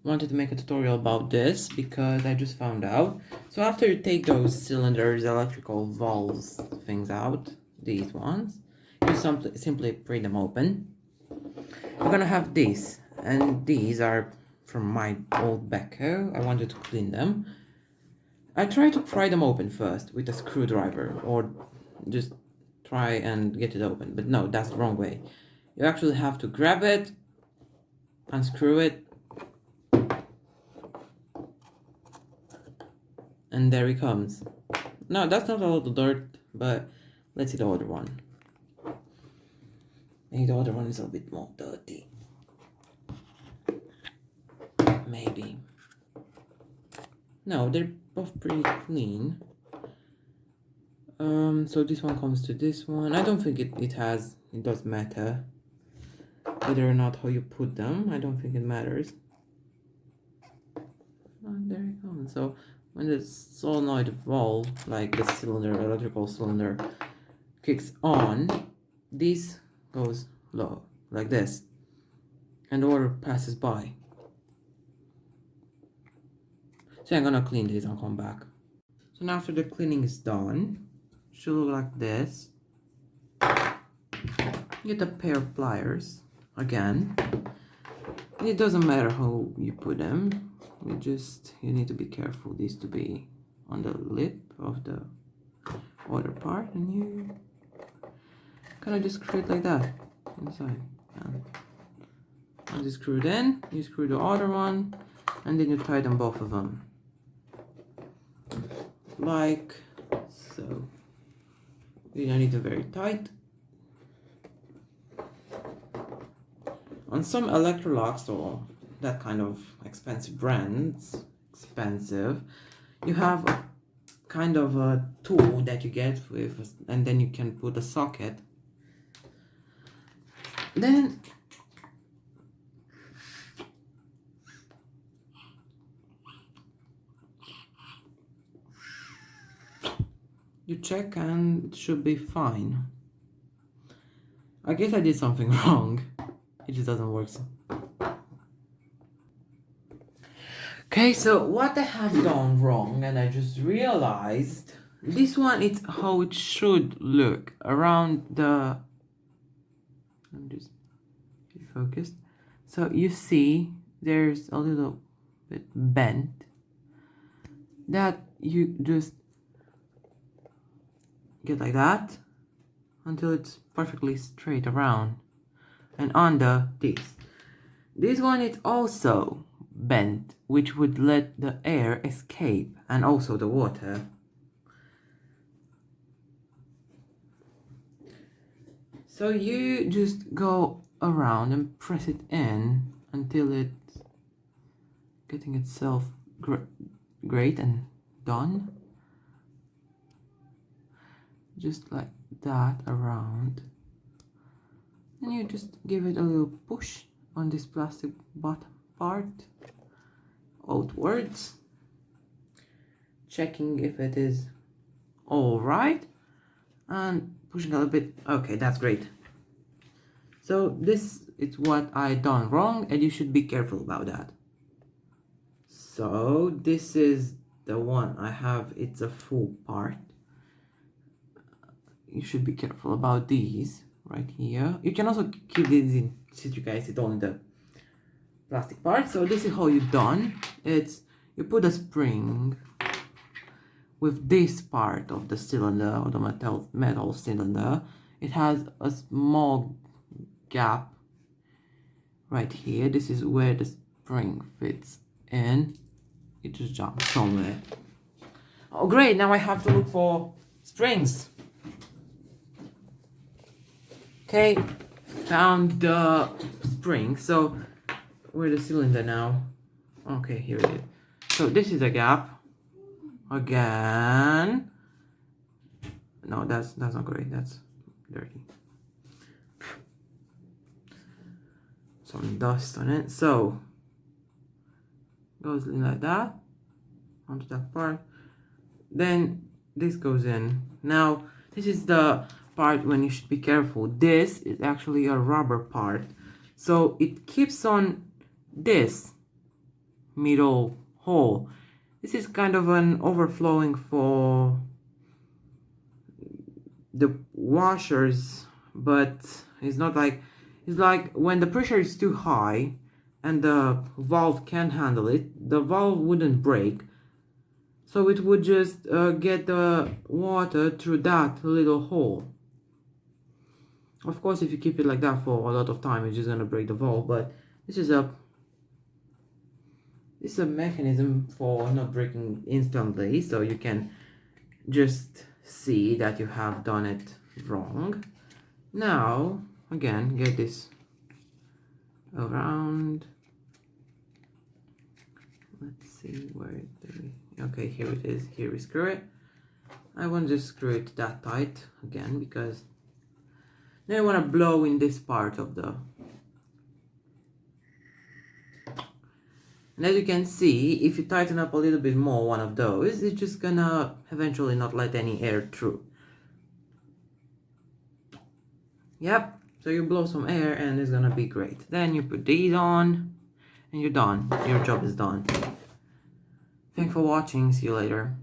wanted to make a tutorial about this because I just found out. So after you take those cylinders, electrical valves things out, these ones, you simply pry them open. You're gonna have these, and these are from my old beko. I wanted to clean them. I tried to pry them open first with a screwdriver, or just try and get it open, but no, that's the wrong way. You actually have to grab it, unscrew it, and there it comes. No, that's not a lot of dirt, but let's see the other one. Maybe the other one is a bit more dirty. Maybe. No, they're both pretty clean. So this one comes to this one. I don't think it does matter whether or not how you put them. I don't think it matters. And there it comes. So when the solenoid valve, like the cylinder, electrical cylinder, kicks on, this goes low, like this, and the water passes by. So I'm gonna clean this and come back. So now after the cleaning is done, it should look like this. Get a pair of pliers again. And it doesn't matter how you put them. You need to be careful. These to be on the lip of the other part, and you kind of just screw it like that inside. And you screw it in. You screw the other one, and then you tie them both of them like so. You don't need them very tight. On some Electrolux or that kind of expensive brands, you have a kind of a tool that you get with, and then you can put a socket. Then you check and it should be fine. I guess I did something wrong. It just doesn't work so. Okay, so what I have done wrong, and I just realized, this one it's how it should look around the, I'm just focused. So you see there's a little bit bent that you just get like that until it's perfectly straight around and under this one is also bent, which would let the air escape and also the water. So you just go around and press it in until it's getting itself great and done. Just like that around. And you just give it a little push on this plastic bottom part outwards, checking if it is all right, and pushing a little bit. Okay, that's great. So this is what I done wrong, and you should be careful about that. So this is the one I have. It's a full part. You should be careful about these right here. You can also keep these in citric acid on the plastic part. So this is how you done. It's you put a spring with this part of the cylinder, or the metal cylinder. It has a small gap right here. This is where the spring fits in. It just jumps somewhere. Oh great, now I have to look for springs. Okay, found the spring. So where's the cylinder now? Okay, here it is. So this is a gap. Again. No, that's not great. That's dirty. Some dust on it. So goes in like that onto that part. Then this goes in. Now this is the part when you should be careful. This is actually a rubber part, so it keeps on this middle hole. This is kind of an overflowing for the washers, but it's not like, it's like when the pressure is too high and the valve can't handle it, the valve wouldn't break, so it would just get the water through that little hole. Of course, if you keep it like that for a lot of time, it's just gonna break the valve, but this is a mechanism for not breaking instantly, so you can just see that you have done it wrong. Now, again, get this around. Let's see where okay, here it is. Here we screw it. I won't just screw it that tight again, because then I want to blow in this part of the... And as you can see, if you tighten up a little bit more one of those, it's just gonna eventually not let any air through. Yep, so you blow some air and it's gonna be great. Then you put these on and you're done. Your job is done. Thanks for watching, see you later.